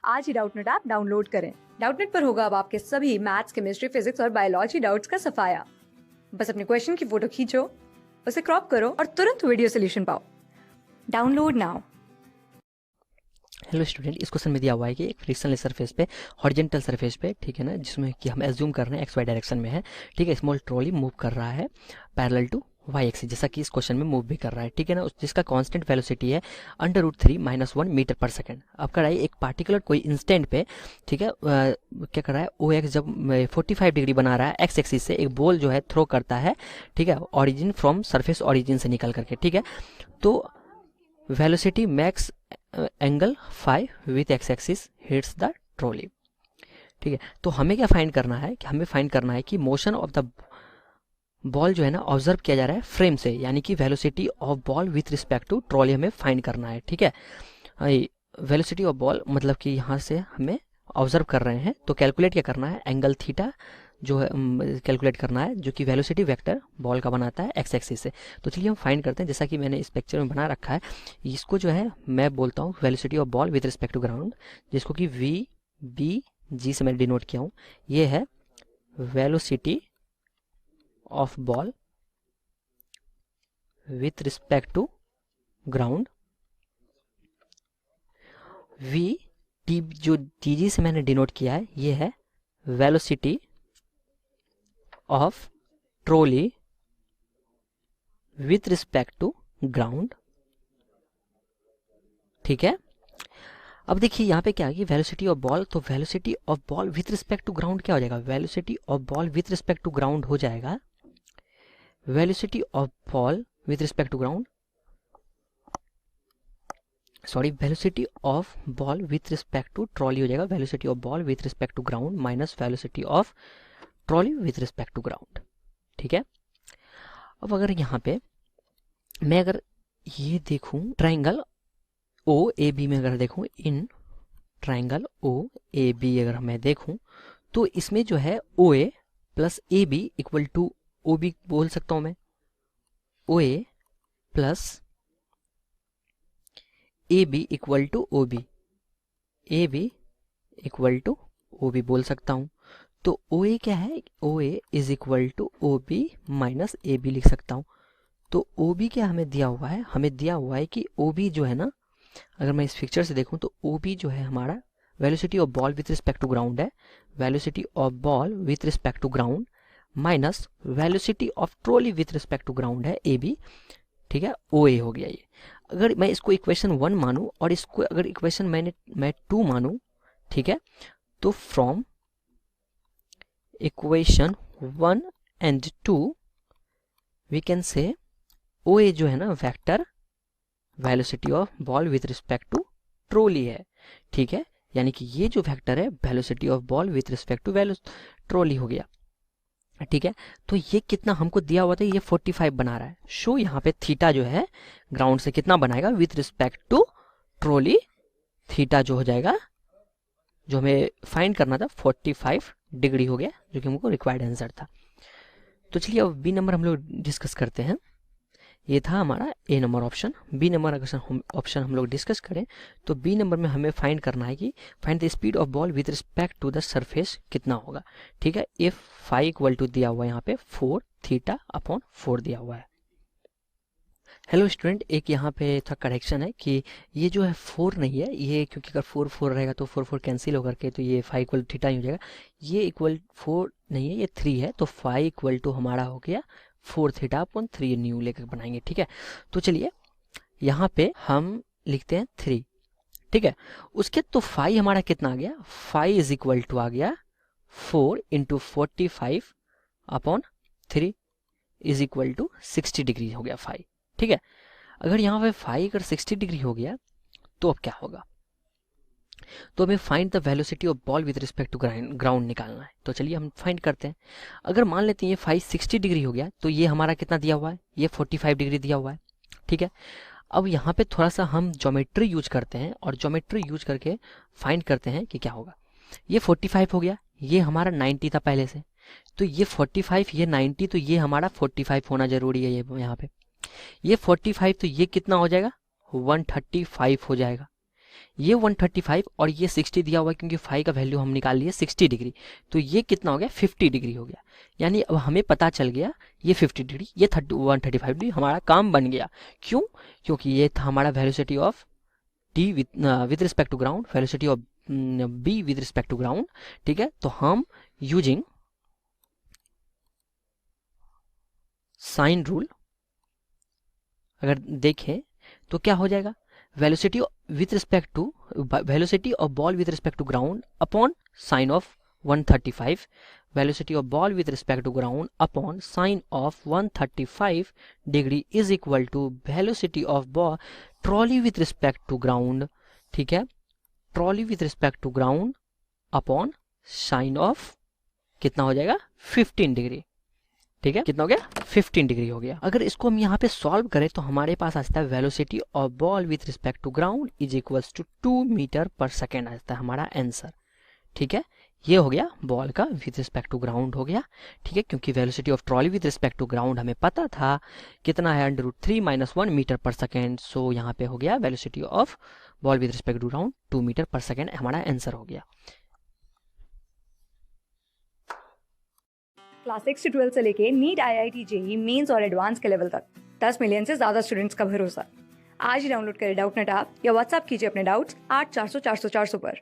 आज ही Doubtnut app download करें। Doubtnut पर होगा अब आपके सभी मैथ्स, केमिस्ट्री, फिजिक्स और बायोलॉजी डाउट्स का सफाया। बस अपने क्वेश्चन की फोटो खींचो, उसे क्रॉप करो और तुरंत वीडियो सोल्यूशन पाओ। Download now. हेलो स्टूडेंट, इस क्वेश्चन में दिया हुआ है कि एक फ्रिक्शनलेस सरफेस पे, हॉरिजॉन्टल सरफेस पे, ठीक है ना, जिसमें कि हम एज्यूम कर रहे हैं एक्स वाई डायरेक्शन में है, ठीक है, स्मॉल ट्रॉली मूव कर रहा है पैरेलल टू वाई एक्सिस, जैसा कि इस क्वेश्चन में मूव भी कर रहा है, ठीक है ना, जिसका कांस्टेंट वेलोसिटी है √3 - 1 मीटर पर सेकंड। अब कर रहा है एक पार्टिकुलर कोई इंस्टेंट पे, ठीक है, क्या कर रहा है, ओ एक्स जब 45 डिग्री बना रहा है एक्स एक्सिस से, एक बॉल जो है थ्रो करता है, ठीक है, ऑरिजिन फ्रॉम सरफेस ऑरिजिन से निकल करके, ठीक है, तो velocity max angle phi with x axis hits the trolley, ठीक है। तो हमें क्या फाइंड करना है कि हमें फाइंड करना है कि मोशन ऑफ द बॉल जो है ना ऑब्जर्व किया जा रहा है फ्रेम से, यानी कि velocity of ball with respect to trolley हमें फाइंड करना है, ठीक है। वेलोसिटी ऑफ बॉल मतलब कि यहाँ से हमें ऑब्जर्व कर रहे हैं, तो कैलकुलेट क्या करना है, एंगल थीटा जो है कैलकुलेट करना है, जो कि वेलोसिटी वेक्टर बॉल का बनाता है एक्स एक्सिस से। तो चलिए हम फाइंड करते हैं, जैसा कि मैंने इस पिक्चर में बना रखा है, इसको जो है मैं बोलता हूँ velocity of ball with respect to ground, जिसको कि वी बी जी से मैंने डिनोट किया हूँ। ये है velocity of ball with respect to ground. V T जो टी जी से मैंने डिनोट किया है, ये है velocity of trolley with respect to ground, ठीक है। अब देखिए यहाँ पे क्या है कि वेलोसिटी ऑफ बॉल, तो velocity of ball with respect to ground क्या हो जाएगा, velocity of ball with respect to ground हो जाएगा velocity of ball with respect to ground, sorry, velocity of ball with respect to trolley हो जाएगा velocity of ball with respect to ground minus velocity of trolley with respect to ground, ठीक है। अब अगर यहाँ पे मैं अगर ये देखूं ट्राइंगल ओ ए बी में अगर देखूं, in triangle O A B अगर मैं देखूं, तो इसमें जो है O A plus A B equal to O B बोल सकता हूं मैं, O A plus A B equal to O B, A B equal to O B बोल सकता हूं। तो ओ ए क्या है, O A is equal to O B minus A B लिख सकता हूं। तो ओ बी क्या हमें दिया हुआ है, हमें दिया हुआ है कि ओ बी जो है ना, अगर मैं इस पिक्चर से देखूं तो ओ बी जो है हमारा velocity of ball with respect to ground है, velocity of ball with respect to ground minus velocity of trolley with respect to ground है ए बी, ठीक है, ओ ए हो गया ये। अगर मैं इसको इक्वेशन 1 मानूं और इसको अगर इक्वेशन मैं 2 मानूं, ठीक है, तो from equation 1 and 2 we can say O A जो है ना vector velocity of ball with respect to trolley है, ठीक है, यानी कि ये जो वेक्टर है velocity of ball with respect to trolley हो गया, ठीक है। तो ये कितना हमको दिया हुआ था, ये 45 बना रहा है, शो यहाँ पे थीटा जो है ग्राउंड से कितना बनाएगा with respect to trolley, theta जो हो जाएगा, जो हमें फाइंड करना था 45 डिग्री हो गया, जो कि हमको रिक्वायर्ड आंसर था। तो चलिए अब बी नंबर हम लोग डिस्कस करते हैं। ये था हमारा ए नंबर ऑप्शन। बी नंबर अगर ऑप्शन हम लोग डिस्कस करें तो बी नंबर में हमें फाइंड करना है कि find the speed of ball with respect to the surface कितना होगा, ठीक है। इफ फाई इक्वल टू दिया हुआ है यहाँ पे 4 थीटा अपॉन 4 दिया हुआ है। हेलो स्टूडेंट, एक यहाँ पे थोड़ा करेक्शन है कि ये जो है 4 नहीं है, ये क्योंकि अगर 4 4 रहेगा तो 4 4 कैंसिल होकर के तो ये फाई इक्वल थीटा ही हो जाएगा। ये इक्वल 4 नहीं है, ये 3 है, तो फाई इक्वल टू हमारा हो गया 4 थीटा अपॉन 3 न्यू लेकर बनाएंगे, ठीक है। तो चलिए यहाँ पे हम लिखते हैं 3, ठीक है। उसके तो फाई हमारा कितना आ गया, फाई इज इक्वल टू आ गया 4 into 45 upon 3 is equal to 60 degree हो गया फाई, ठीक है। अगर यहाँ पे फाई अगर 60 डिग्री हो गया तो अब क्या होगा, तो हमें find the velocity of ball with respect to ground निकालना है। तो चलिए हम फाइंड करते हैं। अगर मान लेते हैं ये फाई 60 डिग्री हो गया तो ये हमारा कितना दिया हुआ है, ये 45 डिग्री दिया हुआ है, ठीक है। अब यहाँ पे थोड़ा सा हम ज्योमेट्री यूज करते हैं और ज्योमेट्री यूज करके फाइंड करते हैं कि क्या होगा। ये 45 हो गया, ये हमारा 90 था पहले से, तो ये 45 ये 90, तो ये हमारा 45 होना जरूरी है। ये यहाँ पे ये 45 तो ये कितना हो जाएगा 135 हो जाएगा, ये 135 और ये 60 दिया हुआ है, क्योंकि फाई का वैल्यू हम निकाल लिए 60 डिग्री, तो ये कितना हो गया 50 डिग्री हो गया। यानी अब हमें पता चल गया ये 50 डिग्री, ये 135 डिग्री, हमारा काम बन गया। क्यों? क्योंकि ये था हमारा velocity of T with respect to ground, velocity of B with respect to ground. ठीक है, तो हम यूजिंग साइन रूल अगर देखें तो क्या हो जाएगा, velocity with respect to velocity of ball with respect to ground upon sine of 135, velocity of ball with respect to ground upon sine of 135 degree is equal to velocity of ball trolley with respect to ground. ठीक है, trolley with respect to ground upon sine of कितना हो जाएगा 15 degree. ठीक है, कितना हो गया 15 डिग्री हो गया। अगर इसको हम यहाँ पे सॉल्व करें तो हमारे पास आता है velocity of ball with respect to ground is equals to 2 metre पर सेकेंड आता है हमारा आंसर। ठीक है, ये हो गया बॉल का विथ रिस्पेक्ट टू ग्राउंड हो गया। ठीक है, क्योंकि velocity of trolley with respect to ground हमें पता था कितना है √3 - 1 मीटर पर सेकेंड। सो यहाँ पे हो गया velocity of ball with respect to ground 2 metre पर सेकेंड हमारा आंसर हो गया। क्लास 6 से 12 से लेके नीट, IIT, JEE मेंस और एडवांस के लेवल तक 10 मिलियन से ज्यादा स्टूडेंट्स का भरोसा। आज ही डाउनलोड करें डाउटनेट ऐप या व्हाट्सएप कीजिए अपने डाउट्स 8400 400 400 पर।